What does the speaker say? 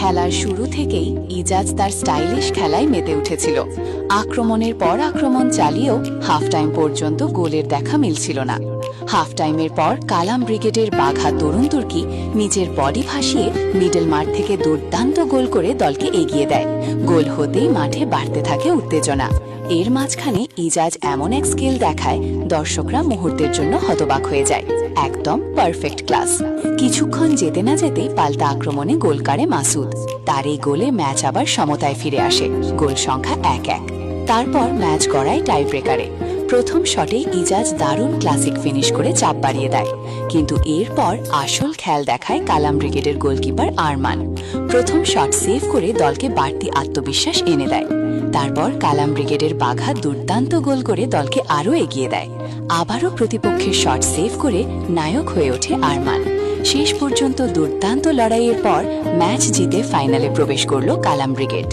খেলার শুরু থেকেই ইজাজ তার স্টাইলিশ খেলায় মেতে উঠেছিল। আক্রমণের পর আক্রমণ চালিয়েও হাফ টাইম পর্যন্ত গোলের দেখা মিলছিল না। হাফ টাইমের পর কালাম ব্রিগেডের বাঘা তরুণ তুর্কি নিজের বডি ভাসিয়ে মিডল মাঠ থেকে দুর্দান্ত গোল করে দলকে এগিয়ে দেয়। গোল হতেই মাঠে বাড়তে থাকে উত্তেজনা। এর মাঝখানে ইজাজ এমন এক স্কিল দেখায় দর্শকরা মুহূর্তের জন্য হতবাক হয়ে যায়। একদম পারফেক্ট ক্লাস। কিছুক্ষণ যেতে না যেতেই পাল্টা আক্রমণে গোল করে মাসুদ। তার এই গোলে ম্যাচ আবার সমতায় ফিরে আসে, গোল সংখ্যা 1-1। তারপর ম্যাচ গড়ায় টাই ব্রেকারে। প্রথম শটে ইজাজ দারুণ ক্লাসিক ফিনিশ করে চাপ বাড়িয়ে দেয়, কিন্তু এরপর আসল খেল দেখায় কালাম ব্রিগেডের গোলকিপার আরমান। প্রথম শট সেভ করে দলকে বাড়তি আত্মবিশ্বাস এনে দেয়। তারপর কালাম ব্রিগেডের বাঘা দুর্দান্ত গোল করে দলকে আরও এগিয়ে দেয়। আবারও প্রতিপক্ষের শট সেভ করে নায়ক হয়ে ওঠে আরমান। শেষ পর্যন্ত দুর্দান্ত লড়াইয়ের পর ম্যাচ জিতে ফাইনালে প্রবেশ করল কালাম ব্রিগেড।